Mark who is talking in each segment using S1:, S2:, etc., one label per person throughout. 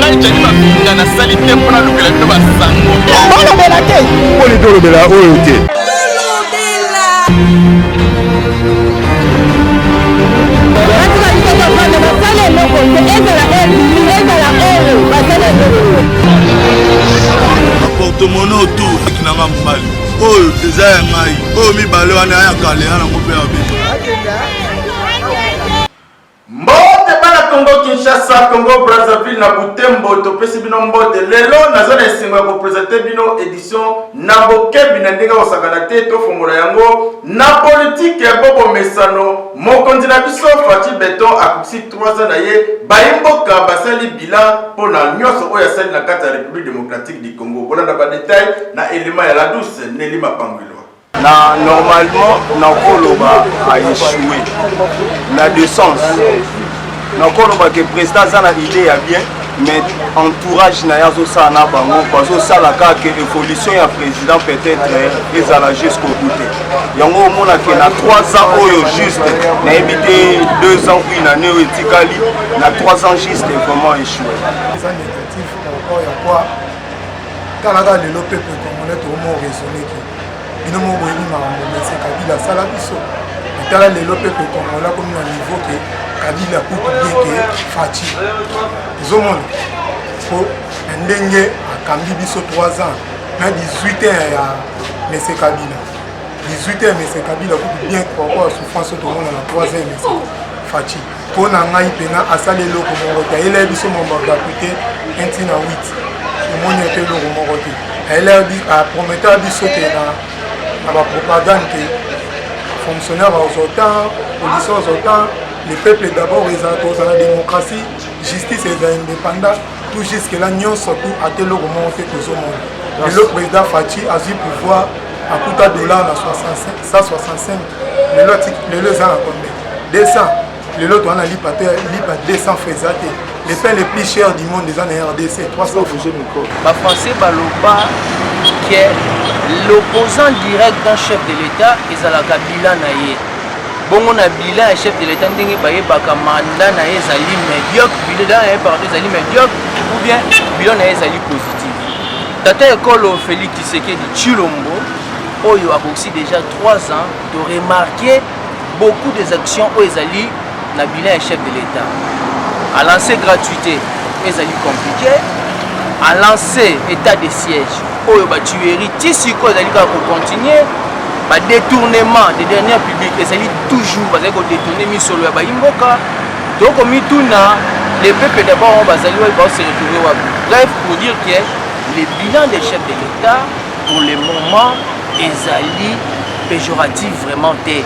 S1: ngai jani mapinga nasali te mpona lobela bino basango
S2: balobela te mponi tolobela oyo te
S3: apportemono autour akinanga mobali oyo eza ya ngai oyo mibale wana ayakale yanango mpe yabe
S4: mbote bana Congo Kinshasa, Congo Brazzaville na Butembo topesi bino mbote lelo naza na esengo ya kopresente bino édition na bokebi na ndenge osakana te tofongola yango na politique ya bobo mesano mokonzi na biso Faci Beton akosi 3 ans na ye bayimboka basali bilan mpona nyonso oyo asali na kati ya République démocratique du Congo. Bolanda ba détail na élément ya la douce Nelly Mapangwilo.
S5: Na normalement na koloba a échoué na deux sens na koloba que président za na idée ya bien mais entourage na yazo sa na bango bazo sala ka que évolution ya président peut-être ezala jusqu'au bout yango mona que na 3 ans oyo juste na évité 2 ans puis na neo etikali na 3 ans juste vraiment échoué
S6: ça négatif encore ya quoi kala lelo peuple congolais to mo raisonner que bino mo boyini makambo mais Kabila sala biso tala lelo peuple congolais comme na niveau que Kabila kuku bien que Faci ezomona po ndenge akambi biso 3 ans na 18 ans ya monsieur Kabila 18 ans monsieur Kabila kuku bien pourquoi souffrance to mona na 3 ans monsieur Faci po na ngai pena asale loko moko ta ele biso momba kapite 1 na 8 omoni te loko moko te ele a prometteur biso te na ba propagande que fonctionnaire aux autant policiers aux autant les peuples d'abord ils ont la démocratie justice et indépendant tout jusque là nyonso surtout à tel moment fait que au monde le président Faci a eu pouvoir à coût de dollars na 165 le ans à combien 200 le lot on a lipa 200 faisate les pains les plus chers du monde des années RDC 300
S7: ba français baloba que l'opposant direct d'un chef de l'État ezalaka bilan na ye bongo na bilan ya chef de l'État ndenge bayebaka mandat na ye ezali médiocre bilan na ye pardon ezali médiocre ou bien bilan na ye ezali positif tata ekolo Félix Tshisekedi Tshilombo oyo akosi déjà 3 ans de remarquer beaucoup des actions oyo ezali na bilan ya chef de l'État a lancé gratuité ezali compliqué a lancé état de siège oyo ba tuerie tisiko ezali ka ko continuer ba détournement des derniers publics ezali toujours bazali ko détourner misolo ya bayimboka donc mituna les peuples d'abord bazali ba se retrouver wa bref pour dire que le bilan des chefs de l'État pour le moment ezali péjoratif vraiment té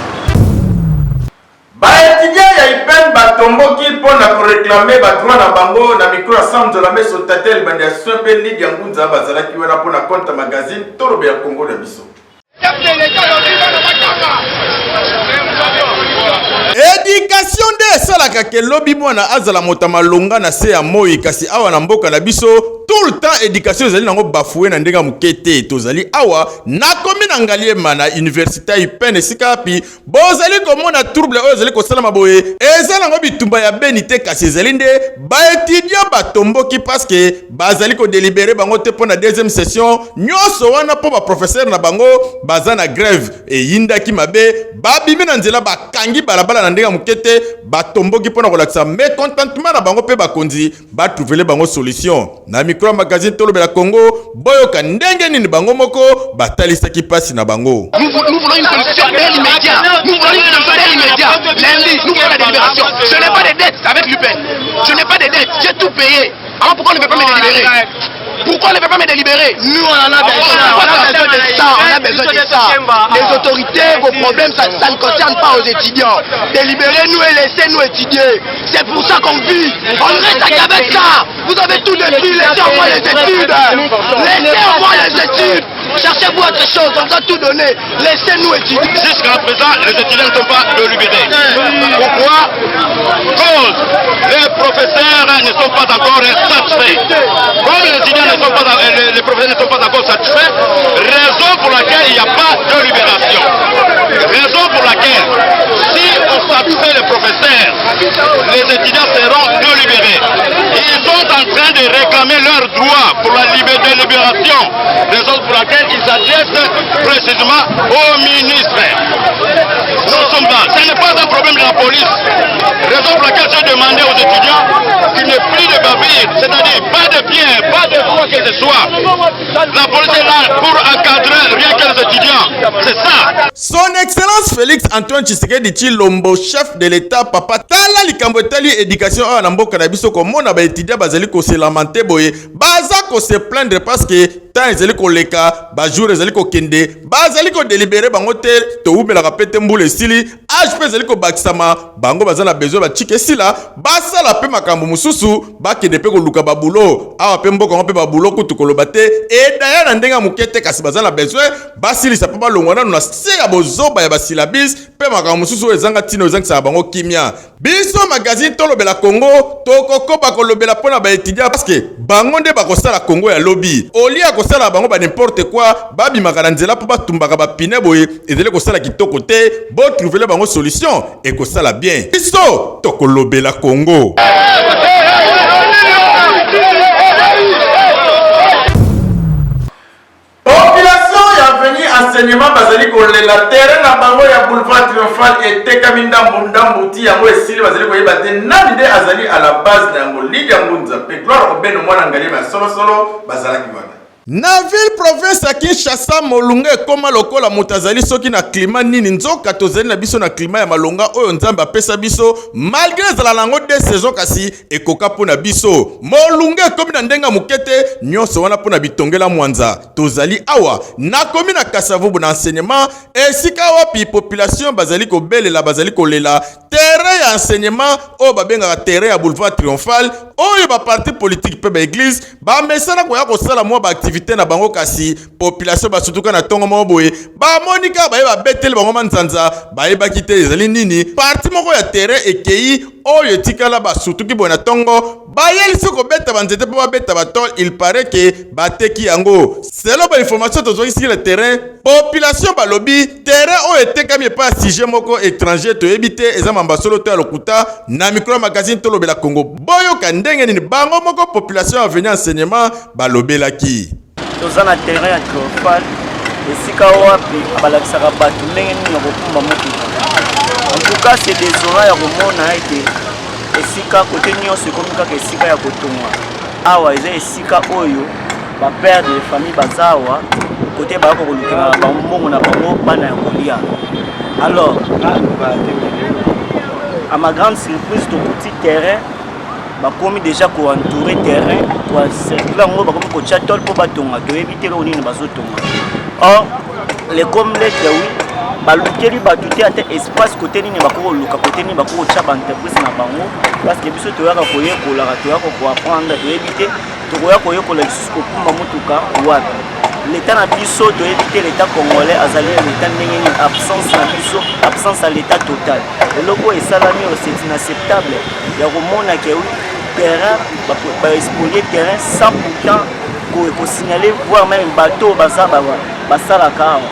S4: baétudiant ya IPEN batomboki mpona koreklame badroit na bango na micro ya Samzo la meso tatel bande ya soin mpe Lidi ya Ngunza bazalaki wana mpona compte magazine tolobe ya Congo na biso. Éducation de esalaka ke lobi mwana azala motama longa na se ya moi kasi awa na mboka na biso tout le temps éducation ezali nango bafoué na ndenga mukete tozali awa na komi na ngaliema na université IPEN esika api bozali komona trouble oyo ezali kosalama boye ezali nango bitumba ya beni te kasi ezali nde baétudiant batomboki paske bazali kodélibéré bango te mpona deuxième session nyonso wana mpo baprofesseur na bango baza na grève eyindaki mabe babimi na nzela bakangi balabala na ndenga mukete batomboki mpona kolakisa mécontentement na bango mpe bakonzi batrouvele bango solution na micro magazine tolobe la Congo boyoka ndenge nini bango moko batalisaki pasi na bango.
S8: Nous voulons une solution dès l'immédiat. Nous voulons une solution dès l'immédiat. Lundi, nous voulons la délibération. Je n'ai pas de dettes avec l'UPEN. Je n'ai pas de dettes. J'ai tout payé. Alors pourquoi on ne veut pas me délibérer? Pourquoi on ne veut pas me délibérer? Nous on en a besoin. On a besoin de ça. On a besoin de ça. Les autorités, vos problèmes, ça ne concerne pas aux étudiants. Délibérez-nous et laissez-nous étudier. C'est pour ça qu'on vit. On reste avec ça. Vous avez tout détruit. Laissez au moins les études. Laissez au moins les études. Cherchez-vous autre chose. On doit tout donner. Laissez-nous étudier.
S9: Jusqu'à présent, les étudiants ne sont pas délibérés. Pourquoi? Cause les professeurs ne sont pas encore satisfaits. Comme les étudiants ne sont pas, les professeurs ne sont pas encore satisfaits, raison pour laquelle il n'y a pas de libération. Raison pour laquelle, si on satisfait les professeurs, les étudiants seront délibérés. Ils sont en train train de réclamer leurs droits pour la libération, raison pour laquelle ils s'adressent précisément au ministre. Nous sommes là. Ce n'est pas un problème de la police. Raison pour laquelle j'ai demandé aux étudiants qu'il n'y ait plus de bavure, c'est-à-dire pas de biens, pas de quoi que ce soit. La police est là pour encadrer rien que les étudiants. C'est ça.
S4: Son Excellence Félix Antoine Tshisekedi Tshilombo, chef de l'État, papa tala likambo tali éducation a na mboka na biso komona ba étudiants bazali ko se lamenter boye baza ko se plaindre parce que tant ezali ko leka ba jour ezali ko kende bazali ko délibérer bango te to ubela ka pete mbule sili HP ezali ko bakisama bango bazala besoin ba chike sila basala pe makambo mususu ba kende pe ko luka ba bulo awa pe mboka pe ba bulo kutu koloba te et d'ailleurs na ndenga mukete kasi bazala besoin basili sa pa balongwana na sega bozoba ya basilabis pe makambo mususu ezanga tino ezanga sa bango kimia biso magazine tolobela Congo tokokoba kolobela pona ba étudiant parce que bango nde bakosala Congo ya lobby olia kosala bango ba n'importe quoi babi makana nzela po batumbaka ba pine boye ezele kosala kitoko te bo trouver bango solution et kosala bien biso tokolobela Congo. Enseignement bazali ko lela terrain na bango ya boulevard triomphal etekami ndambu ti yango esili bazali ko yeba te nani nde azali à la base na yango Lydia Ngunza pe gloire obeno mwana ngali ma solo bazalaki wana na ville province ya Kinshasa molunga ekoma lokola moto azali soki na climat nini nzoka tozali na biso na climat ya malonga oyo nzambe apesa biso malgré ezala nango de saison kasi ekoka mpona biso molunga ekomi na ndenga mokete nyonso wana mpona bitongela mwanza tozali awa nakomi na Kasavubu na enseignement esika wapi population bazali kobelela bazali kolela terrain ya enseignement oyo babengaka terrain ya boulevard triomphal oyo ba parti politique pe ba église ba mesana koya kosala mwa ba activité na bango kasi population basutuka na tongo mo boye ba monika ba betele bango manzanza ba yebaki te ezali nini parti moko ya terrain ekei oyo tikala basutuki boye na tongo ba yeli soko beta banzete po ba beta batol il paraît que bateki yango selon ba information tozoki sur le terrain population balobi terrain oyo etekami pa sujet moko étranger to ebite ezama mbasolo to lokuta na micro magazine to lobela Congo boyo kandenge nini bango moko population a venu enseignement balobelaki
S7: tozana terrain ya triomphal esika wapi balakisaka bato ndenge nini ya kokumba motuka en tout cas c'est désolant ya komona ete esika kote nyonso ekomi kaka esika ya kotonga awa eza esika oyo bapère de famille baza awa kote bayaka kolukela bambongo na bango bana ya kolia alors à ma grande surprise tokuti terrain bakomi déjà koentourer terrain koacircule yango bakomi kotia tole mpo batonga toyebi te loo nini bazotonga or les comletre oui balukeli bato te ata espace kote nini bakokoluka kote nini bakokotia baentreprise na bango parce que biso toyaka koyekolaka toyaka koapprendre toyebi te tokoya koyekola lisusu kokumba motuka wapi l'état na biso toyebi te l'état congolais azali l'état ndenge nini absence na biso absence ya l'état total eloko esalami oyo c'est inacceptable ya komona ke oui terrain baexpolie terrain sans pourtant kosignaler voire même bateau basalaka awa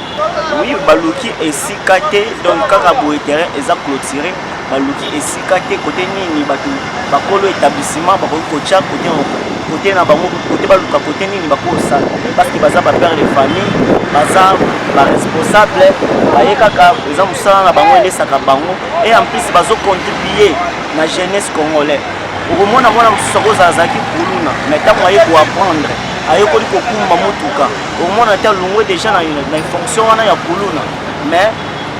S7: oui baluki esika te donc kaka boye terrain eza clôturé baluki esika te kote nini bato bakolo établissement bakoki kotia kote na bango kote baluka kote nini bakosala parce que baza bapère de famille baza baresponsable baye kaka eza mosala na bango elesaka bango et en plus bazocontribue na jeunesse congolais okomona mwana mosusu akozala azalaki kuluna mais ntango aye koapprendre ayekoli kokumba motuka okomona te alongwe déjà na fonction wana ya kuluna mais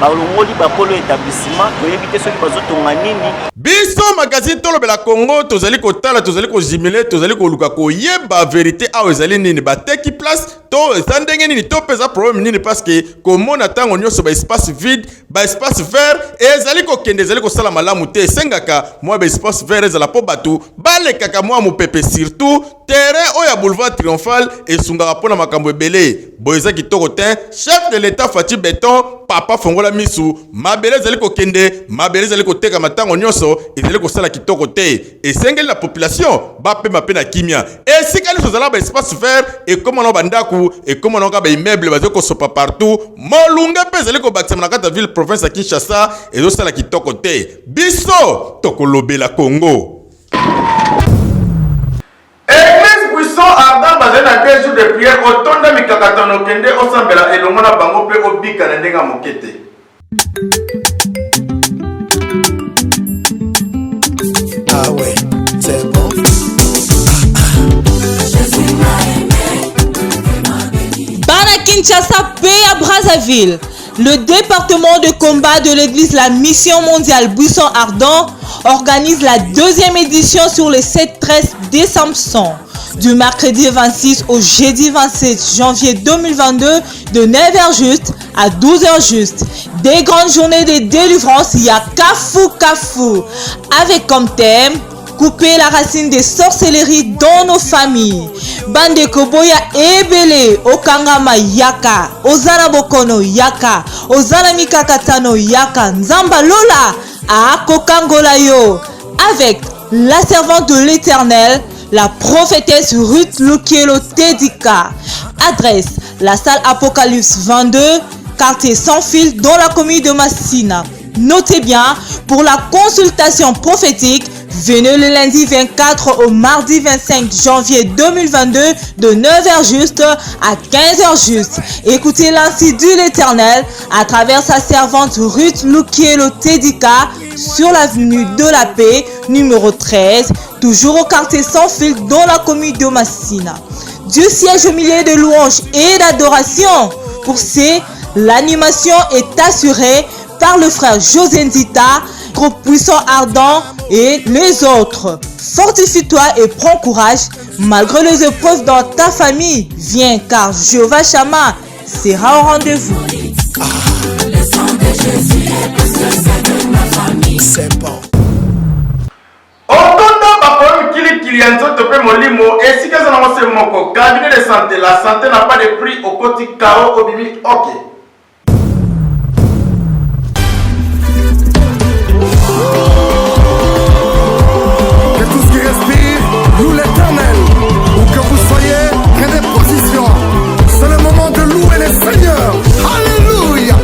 S7: balongoli bakolo établissement toyebi te soki bazotonga nini
S4: biso magazine tolobela Congo tozali kotala tozali kozimile tozali koluka koyeba vérité awa ezali nini bateki place to eza ndenge nini to peza problème nini parce que komona ntango nyonso ba espace vide ba espace vert ezali kokende ezali kosala malamu te esengaka mwa ba espace vert ezala po bato balekaka mwa mopepe surtout terrain oyo ya boulevard triomphal esungaka mpona makambo ebele boye eza kitoko te chef de l'état Fati Beton papa fongola misu mabele ezali kokende mabele ezali koteka matango nyonso ezali kosala kitoko te esengeli na population bapema pe na kimia esika nyonso ezala ba espace vert ekomana bandako ekomana ka ba immeuble bazali kosopa partout molunga mpe ezali kobakisama na kati ya ville province ya Kinshasa ezosala kitoko te biso tokolobela Congo. 2 jours de prière otonda mikakatano kende osambela elongo na bango pe obika na ndenga mokete.
S2: Ah ouais, c'est bon.
S10: Bana Kinshasa paix à Brazzaville. Le département de combat de l'église La Mission Mondiale Buisson Ardent organise la 2e édition sur le 7-13 décembre du mercredi 26 au jeudi 27 janvier 2022 de 9h juste à 12h juste. Des grandes journées de délivrance, il y a Kafou avec comme thème couper la racine des sorcelleries dans nos familles. Bande Koboya Ebele, Okangama Yaka, Ozana Bokono Yaka, Ozana Mikakatano Yaka, Nzamba Lola, Akokangola Yo, avec la servante de l'Éternel, la prophétesse Ruth Lukielo Tedika. Adresse, la salle Apocalypse 22, quartier sans fil dans la commune de Massina. Notez bien, pour la consultation prophétique, venez le lundi 24 au mardi 25 janvier 2022 de 9h juste à 15h juste. Écoutez l'ainsi de l'Éternel à travers sa servante Ruth Lukielo Tedika sur l'avenue de la Paix, numéro 13, toujours au quartier sans fil dans la commune de Massina. Dieu siège au milieu de louanges et d'adoration. Pour ces, l'animation est assurée par le frère José Nzita, groupe Puissant Ardent et les autres. Fortifie-toi et prends courage malgré les épreuves dans ta famille. Viens car Jéhovah Shammah sera au rendez-vous.
S2: Le sang de Jésus est précieux de ma famille. C'est bon.
S4: Otondo bakomi kilikili ya nzoto pe molimo esika za nango se moko cabinet de santé. La santé n'a pas de prix au koti kao obimi ok.
S2: Loue l'Éternel, où que vous soyez, prenez position. C'est le moment de louer le Seigneur. Alléluia.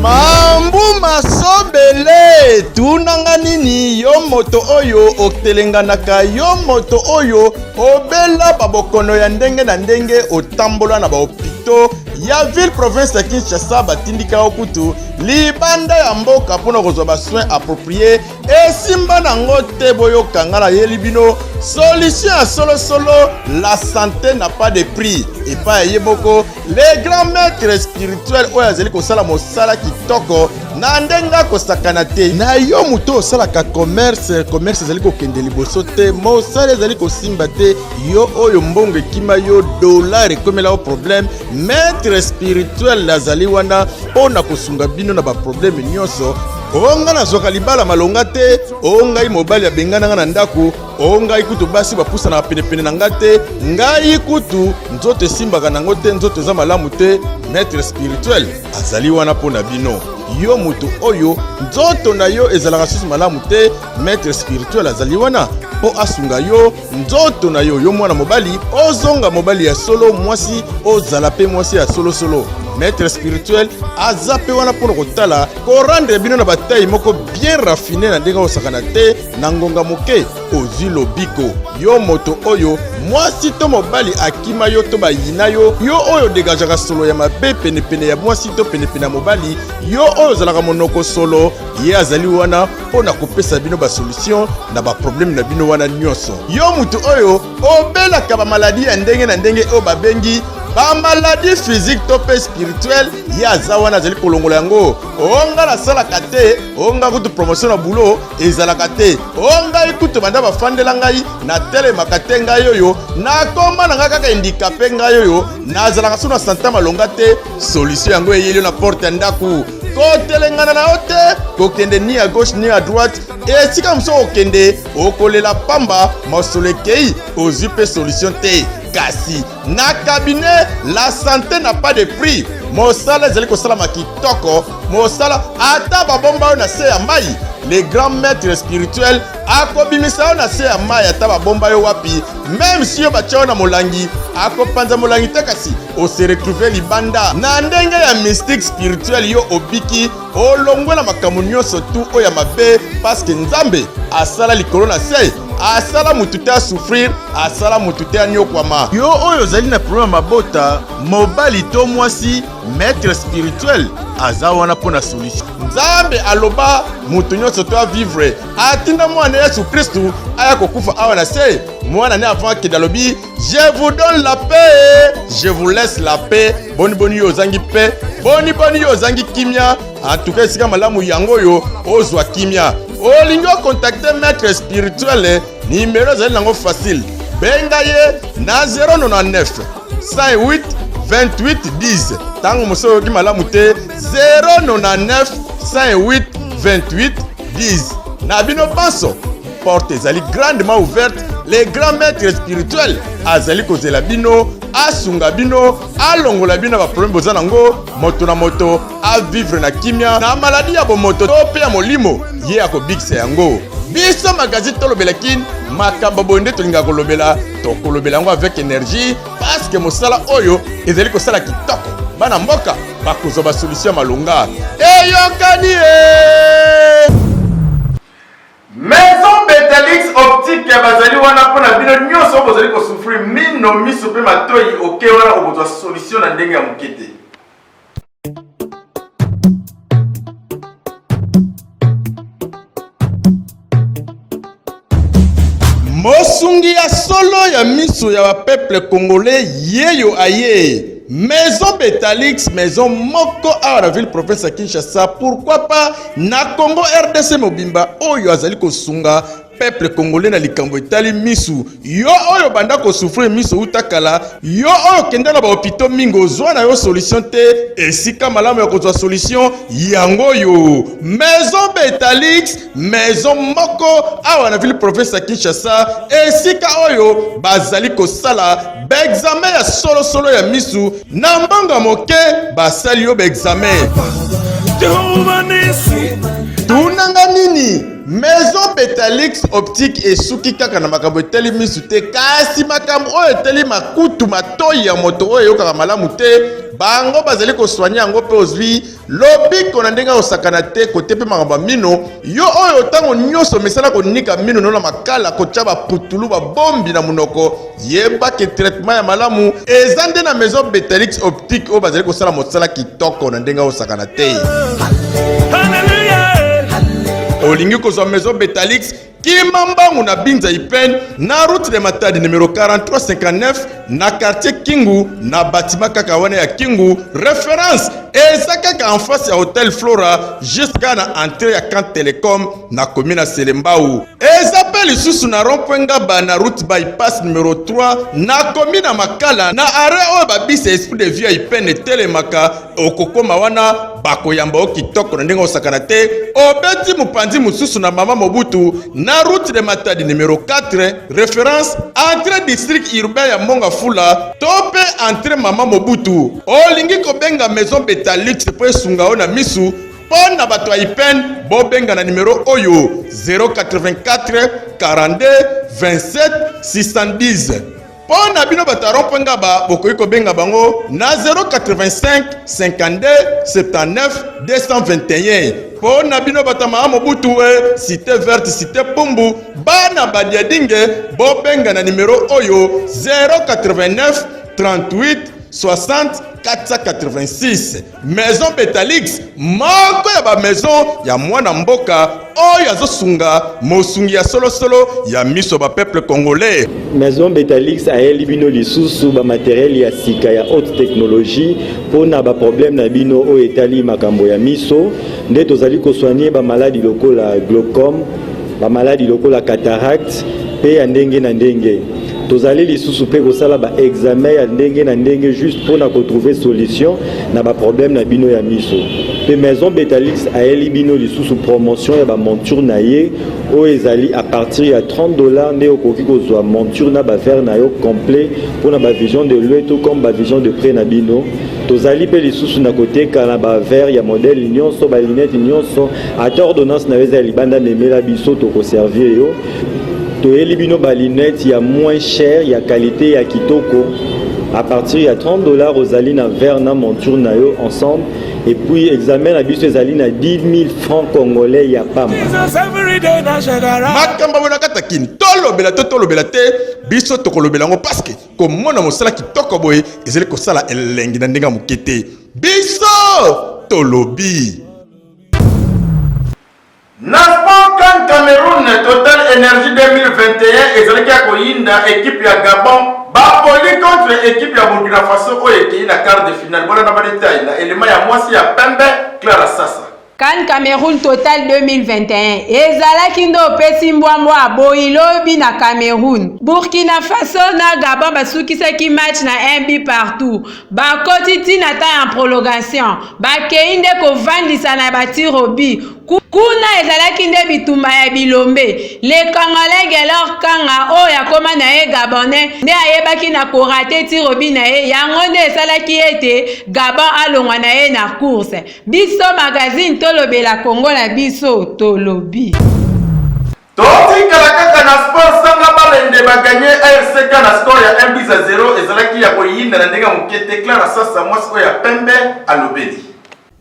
S4: Mambu masobele tunanga nini yo moto oyo otelenganaka yo moto oyo obela babokono ya ndenge na ndenge otambola na baopito ya ville province ya Kinshasa batindika okutu libanda ya mboka mpona kozwa basoin approprié esimba nango te boyokanga na yeli bino solution ya solosolo. La santé n'a pas de prix epai ya ye moko les grands maîtres spirituels oyo azali kosala mosala kitoko na ndenge akosakana te na yo moto osalaka commerce ezali kokende liboso te mosala ezali kosimba te yo oyo mbongo ekima yo dollar ekomela o problème maître spirituel azali wana mpona kosunga bino na baproblème nyonso. Onga nazwaka libala malonga te, ongai mobali abengananga na ndako, ongai kutu basi bapusa na penepene na nga te, ngai kutu nzoto esimbaka nango te, nzoto eza malamu te. Maître spirituel azali wana mpona bino. Yo mutu oyo nzoto na yo ezalaka susu malamu te, maître spirituel azali wana po asunga yo nzoto na yo. Yo mwana mobali ozonga mobali ya solo, mwasi ozala pe mwasi ya solo solo. Maître spirituel azape wana mpona kotala korendre bino na bataille moko bien raffiné na ndenge osakana te na ngonga moke ozwi lobiko. Yo moto oyo mwasi to mobali akima yo to bayina yo, yo oyo dégagaka solo ya mabe penepene ya mwasi to penepene ya mobali, yo oyo ozalaka monoko solo, ye azali wana mpona kopesa bino basolution na baproblème na bino wana nyonso. Yo moto oyo obelaka bamaladi ya ndenge na ndenge oyo babengi ba maladie physique to pe spirituelle, ya aza wana azali kolongola yango. Onga nasalaka te, onga kutu promotion na boulot ezalaka te, onga ikutu banda bafandela ngai na telemaka te ngai oyo nakoma na ngai kaka handicapé ngai oyo nazalaka so na santa malonga te. Solution yango eyeli na porte ya ndako kotelengana na yo te, kokende ni à gauche ni à droite, esika mosusu okende okolela pamba masolo ekei ozwi mpe solution te. Kasi na cabinet la santé n'a pas de prix. Mosala ezali kosalama kitoko, mosala ata babomba yo na se ya mai. Les grands maîtres spirituels akobimisa yo na se ya mai ata babomba yo wapi. Même si yo batia yo na molangi akopanza molangi te, kasi ose retrouver libanda na ndenge ya mystique spirituel. Yo obiki olongwe na makambo nyonso tu oyo ya mabe parce que Nzambe asala likolo na se asala mutu te asouffrir, asala mutu te anyokwama. Yo oyo ozali na problème mabota, mobali to mwasi, maître spirituel aza wana mpona solution. Nzambe aloba mutu nyonso to avivre, atinda mwana Yesu Kristu aya kokufa awa na se. Mwana ne avant ke dalobi, je vous donne la paix, je vous laisse la paix. Boni boni yo zangi paix, boni boni yo zangi kimia. En tout cas, sika malamu yango yo ozwa kimia. Olingo contacter maître spirituel, numéro zali nango facile. Benga ye na 099 108 28 10. Tango moso ki malamu te 099 108 28 10. Na bino panso, porte zali grandement ouverte. Les grands maîtres spirituels azali kozela bino, asunga bino, alongola bino ba problème boza nango, moto na moto, a vivre na kimia, na maladie ya bomoto to pe ya molimo, ye akobikisa yango. Biso magazi tolobelaki makambo bonde tolinga kolobela, to kolobela yango avec énergie parce que mosala oyo ezali kosala kitoko. Bana mboka bakozwa ba solution malonga. Eyokani Maison Betalix optique bazali wana pona bino nyonso bozali ko souffrir mino miso pe matoyi oke wana obozwa solution na ndenge ya mukete. Mosungi ya solo ya miso ya peuple congolais yeyo aye. Maison Betalix, maison moko à la ville professeur Kinshasa. Pourquoi pas na Congo RDC mobimba oyo azali kosunga peuple congolais na likambo etali misu. Yo oyo banda ko souffrir misu utakala. Yo oyo kenda na ba hôpitaux mingo zwa na yo solution te. Esika malamu ya kozwa solution yango yo. Maison Betalix, maison moko à la ville professeur Kinshasa. Esika oyo bazali kosala examen ya solo ya misu na mbanga moke basali yo examen. Tunanga nini? Maison Betalix optique esuki kaka na makambo eteli misu te, kasi makambo oyo eteli makutu matoyi ya moto oyo yokaka malamu te, bango bazali kosoigner yango pe ozwi lobiko na ndenge osakana te kote pe makambo mino yo oyo tango nyonso mesala konika mino na makala kotia baputulu babombi na munoko yeba ke traitement ya malamu eza nde na Maison Betalix optique oyo bazali kosala mosala kitoko na ndenge osakana te. Olingi kozwa Maison Betalix Kimambangu na Binza Ipen na route de Matadi numéro 4359 na quartier Kingu na bâtiment kakawane ya Kingu. Référence ezaka en face ya Hotel Flora jusqu'à na entrée ya Camp Telecom na commune Selembao. Ezapeli susu na rond-point na route bypass numéro 3 na commune Makala na arrêt o babisi esprit de vie Ipen telemaka okokoma wana bakoyamba okitoko na ndenge osakana te obeti mupanzi mususu na mama Mobutu na route de Matadi numéro 4 référence entrée district urbain ya Monga Fula tope entrée mama Mobutu. Olingi kobenga Maison Betalix po esunga na misu pona bato Ipen bobenga na numéro oyo 084 42 27 610. Pona bino bataron penga ba bokoyi ko benga bango na 085 52 79 221. Pona bino batama Mobutu cité verte cité Pumbu bana badiadinge bo benga na numéro oyo 089 38 60 486. Maison Betalix moko ya ba maison ya mwana mboka oyo azosunga mosungi ya solo ya miso ba peuple congolais.
S11: Maison Betalix a elibino lisusu ba matériel ya sika ya haute technologie pona ba problème na bino o etali makambo ya miso nde tozali ko soigner ba maladie lokola glaucome, ba maladie lokola cataracte pe ya ndenge na ndenge. Tozali lisusu pe kosala ba examen ya ndenge na ndenge juste pour na trouver solution na ba problème na bino ya miso. Pe Maison Betalix a elibino lisusu promotion ya ba monture na ye o ezali à partir ya $30 nde okoki kozwa monture na ba verre na yo complet pour na ba vision de l'œil tout comme ba vision de près na bino. Tozali pe lisusu na côté kana ba verre ya modèle nyonso ba lunette nyonso ata ordonnance na weza libanda nemela biso to ko servir yo. To elibino ba lunette ya moins cher ya qualité ya kitoko à partir ya $30 ozali na verre na monture na yo ensemble et puis examen na biso ezali na 10 000 francs congolais ya pamba.
S4: Makamba wana kata kin tolobela to tolobela te biso tokolobela ngo parce que komona mosala kitoko boye ezali kosala elengi na ndenga mokete biso tolobi. Naspan Cameroun Total Energy 2021 ezalaki ya koyinda équipe ya Gabon bapoli contre équipe ya Burkina Faso oyo ekei na quart de finale. Bona na badetail na elema ya mwasi ya pembe Clara Sasa.
S12: CAN Cameroun Total 2021 ezalaki ndo opesi mbwambwa aboyi lobi na Cameroun. Burkina Faso na Gabon basukisaki match na 1 but partout. Bakoti tina ta en prolongation. Bakei nde kovandisa na batiro bi. Kuna ezalaki nde bitumba ya bilombe. Le Congolais Gelor Kanga oyo akoma na ye Gabonais nde ayebaki na korate tiro bi na ye yango nde esalaki ete Gabon alongwa na ye na course. Biso magazine tolobela Congo na biso tolobi.
S4: Totikala kaka na sport sanga balende baganye ARCK na score ya 1-0 ezalaki ya koyinda na ndenga mokete Clara Sasa mwasi oyo ya pembe alobeli.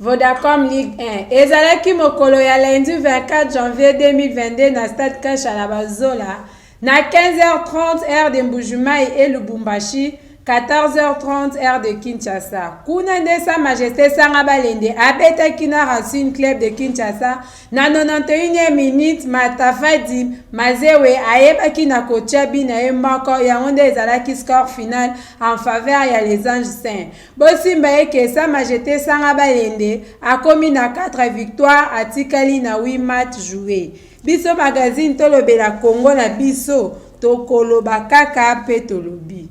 S12: Vodacom Ligue 1 ezalaki mokolo ya lundi 24 janvier 2022 na stade Kasha na Bazola na 15h30 heure de Mbujimayi et Lubumbashi 14h30 heure de Kinshasa. Kuna nde Sa Majesté Sanga Balende abetaki na Racine Club de Kinshasa na 91e minute Matafadi Mazewe ayebaki na kotia bina ye moko yango nde ezalaki score final en faveur ya les Anges Saints. Bosimba eke Sa Majesté Sanga Balende akomi na 4 victoires atikali na 8 matchs joués. Biso magazine tolobela Congo na biso tokoloba kaka pe tolobi.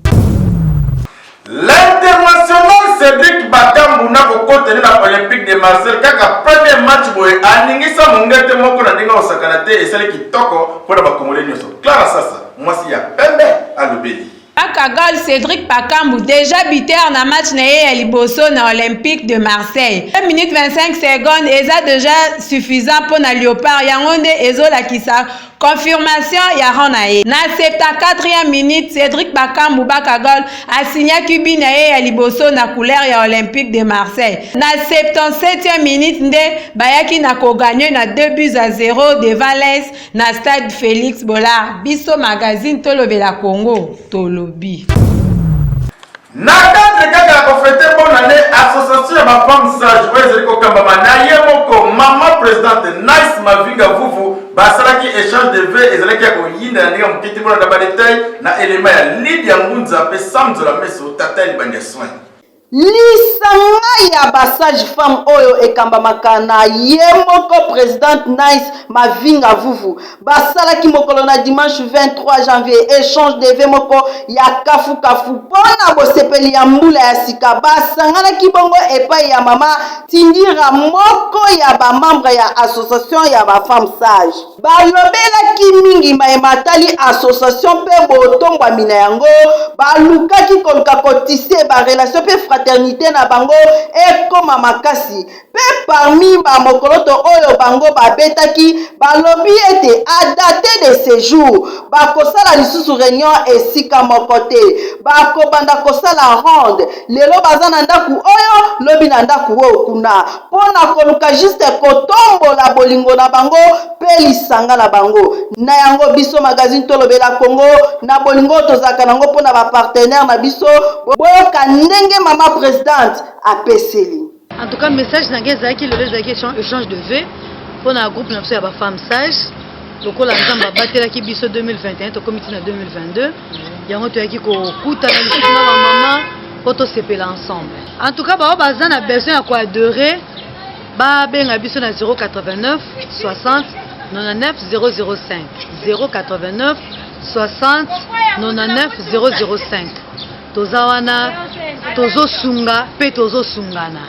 S4: L'international Cédric Bakambu na kokotenir na Olympique de Marseille kaka premier match boye aningisa mongete moko na ndinga osakana te esali kitoko mpona bakongole nyonso. Clara Sasa mwasi ya pembe alobeli.
S12: Akagol Cédric Bakambu déjà buteur na match na ye ya liboso na Olympique de Marseille. 1 minute 25 secondes eza déjà suffisant pour na Léopard yango nde ezolakisa confirmation ya Ronae. Na 74e minute Cédric Bakambu Bakagol asignaki bi na ye ya liboso na couleur ya Olympique de Marseille. Na 77e minute nde bayaki na kogagner na 2-0 devant l'Est na stade Félix Bollard. Biso magazine tolobela Congo tolobi.
S4: Na cadre kaka ya kofete bonne année association ya bafemme sage oyo ezali kokambama na ye moko mama présidente Nice Mavinga Vuvu basalaki échange de vœux ezalaki ya koyinda na ndenge mokiti mpona na badetail na elema ya Lydia Ngunza mpe Samzola Meso tata ya libandi ya soin.
S13: Lisanga ya basage femme oyo ekambamaka na ye moko présidente Nice Mavinga Vuvu basalaki mokolo na dimanche 23 janvier échange de vœux moko ya kafu pona bosepeli ya mbula ya sika basanganaki bongo epai ya mama tindira moko ya bamembre ya association ya bafemme sage balobelaki mingi maematali association mpe botombwami na yango balukaki koluka kotise barelation mpe fraternité na bango ekoma makasi pe parmi ba mokoloto oyo bango babetaki balobi ete a daté de séjour bakosala lisusu réunion esika moko te bakobanda kosala ronde lelo baza na ndaku oyo lobi na ndaku oyo kuna mpona koluka juste kotombola bolingo na bango pe lisanga na bango na yango biso magazine tolobela Congo na bolingo tozalaka nango mpona bapartenaire na biso boyoka ndenge mama présidente apeseli.
S14: En tout cas, message na ngezaki le ezaki échange de vœux pour na groupe na ya ba femme sage lokola nzamba batela ki biso 2021 to comité na 2022 yango to yaki ko kuta na biso na mama poto sepela ensemble. En tout cas, ba baza na besoin ya ko adorer ba benga biso na 089 60 99 005 089 60 99 005. Tozawana tozo sunga pe tozo sungana.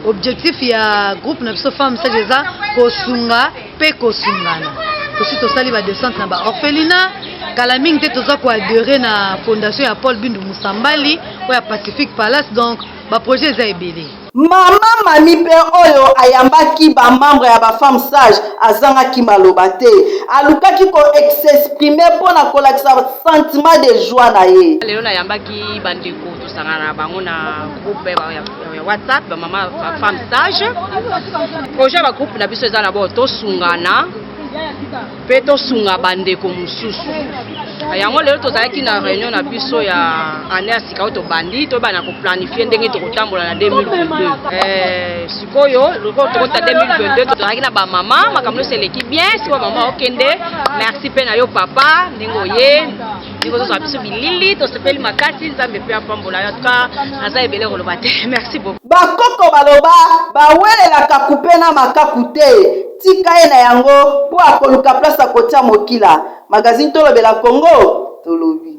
S14: Objectif ya groupe na biso femme sage eza kosunga pe kosungana. Tosi tosali ba descente na ba orphelinat kala mingi te toza ko adhérer na fondation ya Paul Bindu Musambali ou ya Pacific Palace donc ba projet eza ebele.
S13: Mama mami mpe oyo ayambaki bamembre ya bafemme sage azangaki maloba te alukaki koexprime mpo na kolakisa sentiment de joie na ye.
S15: lelo nayambaki bandeko tosangana na bango na groupe ya whatsapp bamama femme sage projet ya bagroupe na biso eza na bo tosungana mpe tosunga bandeko mosusu yango lelo tozalaki na réunion na biso ya ane ya sika oyo tobandi toyebana koplanifie ndenge tokotambola na 2022 sikoyo loko tokota 2022 tozalaki na bamama makambo nyonso eleki bien sikoyo mama okende merci mpe na yo papa ndenge oye ndenge ozozwa biso bilili tosepeli makasi nzambe mpe apambola yo atuka naza ebele koloba te merci beaucoup.
S13: bakoko baloba bawelelaka kupe na makaku te tika ye na yango mpo akoluka place akotia mokila. Magazine tolobela Congo tolobi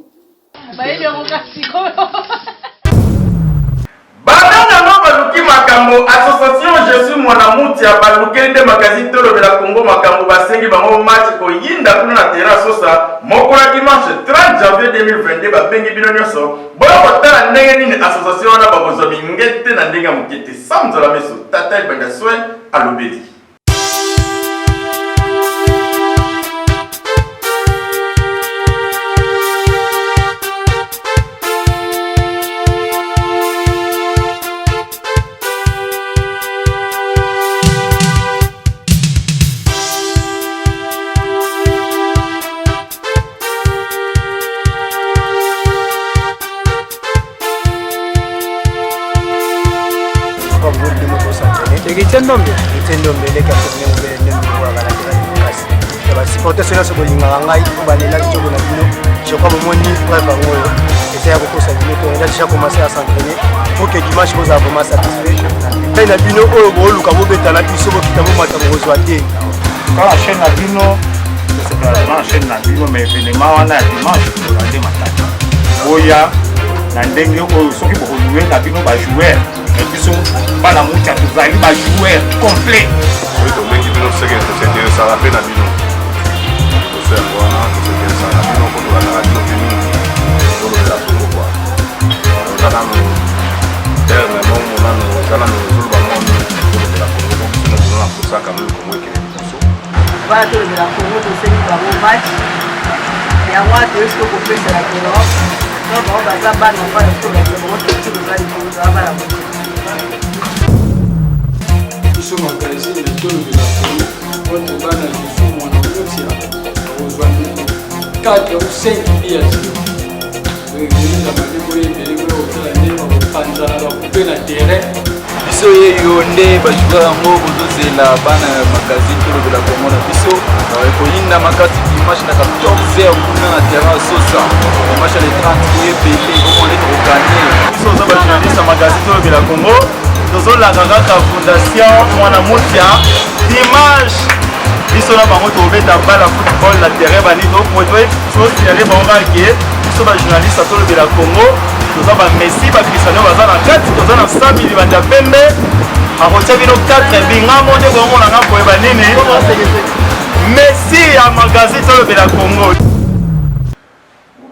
S4: banana no baluki makambo association Jésus Mwanamuti ya balukeli nde magazine tolobela Congo makambo basengi bango match koyinda kuna na terrain sosa mokola dimanche 30 janvier 2022 babengi bino nyonso boyo kotala ndenge nini association wana bakozwa mingete na ndenge ya mokete samzola meso tata ebanda soin alobeli.
S6: Ndombe leka kumwe ndembo wala kasi ba supporter cela so bolinga ngai balela tshoko na bino je crois momoni preuve ngoyo essayer ko kosa bino to enda déjà commencer à s'entraîner pour que dimanche vous avez vraiment satisfait et na bino oyo bo luka bo betala biso bo kitamo mata bo kozwa te
S16: quand la chaîne na bino c'est pas la chaîne na bino mais événement wana ya dimanche pour la matata oya na ndenge oyo soki bo jouer na bino ba joueur et puis bana mucha tuzali ba joueur complet
S3: oui to bengi bino seke to seke ça la peine à bino to faire voilà to seke ça la bino ko la radio bino to le la pour quoi on a dans terme mon on a nous dans nous jour ba mon to le la pour nous nous la pour ça quand même comme que
S17: voilà to le la pour nous c'est pas bon match et à moi de ce qu'on fait la Europe donc on va ça ban on va le pour le
S18: biso magazine tolobela Congo oto bana Jésus Mwanamuti ozwa 4 ou 5 billets oyekolinda maleko ebele koya kotala nde bakopanzana bakupe na terrain
S19: biso yeyo nde bajoueur yango bozozela bana ya magazine tolobela Congo na biso ekoyinda makasi dimanche na 14h kuna na terrain sosa dimanche le 30 ebele omone tokokanye
S4: biso oza bajournaliste ya magazine tolobela Congo tozolaka kaka fondation Mwanamuti dimanche biso na bango tobeta bala football na terrain banini tosere bango kake biso bajournaliste tolobela Congo toza bamessi bakristiano baza na kati toza na 100 mili banda pembe akotia bino 4 bingamo nde komonanga koyeba nini messi ya magazine tolobela Congo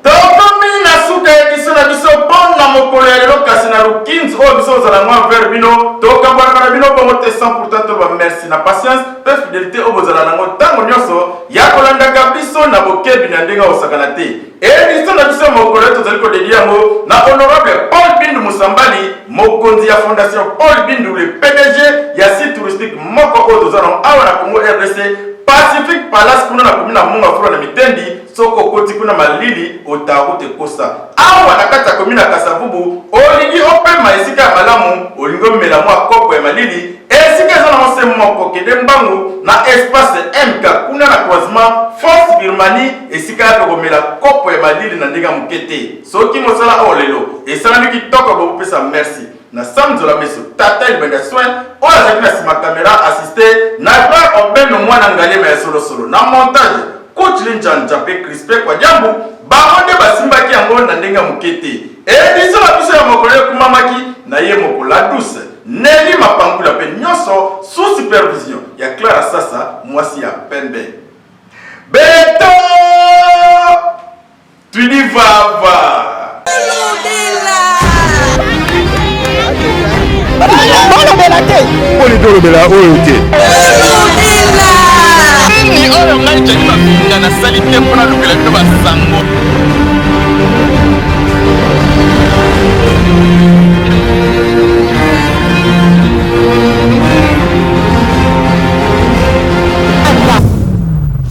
S4: tokomi na suka ya biso na biso mpona mokolo ya lelo kasi na lukins oyo biso ozala mwa vers bino tokambwanaka na bino bongo te 100% to bamerci na patience mpe fidélité oyo bozala nango ntango nyonso ya kolandaka biso na bokebi na ndenge osakana te édition na biso mokolo oyo tozali kodedi yango na honorable Paul Bindu Musambali mokonzi ya fondation Paul Bindu le PDG ya site touristique moko oyo tozala nango awa na Congo RDC Pacific Palace kuna na komina munga fura na mitendi soko koti kuna malili otaroute kosa awa na kati ya komina Kasavubu olingi opema esika ya malamu olingi omela mwa kopo ya malili esika eza na mose moko kende mbangu na espace MK kuna na croisement Force Birmanie esika ya komela kopo ya malili na ndenge mokete soki mosala awa lelo esalami kitoko bopesa merci na samzola meso tata ibenda soin oyo azalaki na sima kamera assisté na grand obeno mwana ngalema ya solosolo na montage Coach Linjanja pe Crispé kwa jambu bango nde basimbaki yango na ndenge ya mokete ediso na biso ya mokolo ekumamaki na ye mokola douce Nelly Mapangula pe nyonso sous supervision ya Clara Sasa mwasi ya pembe beto tudi vava
S13: Bana
S3: te poni tolobela oyo te
S1: nini oyo ngai jali mafinga nasali te mpona lukela bino basango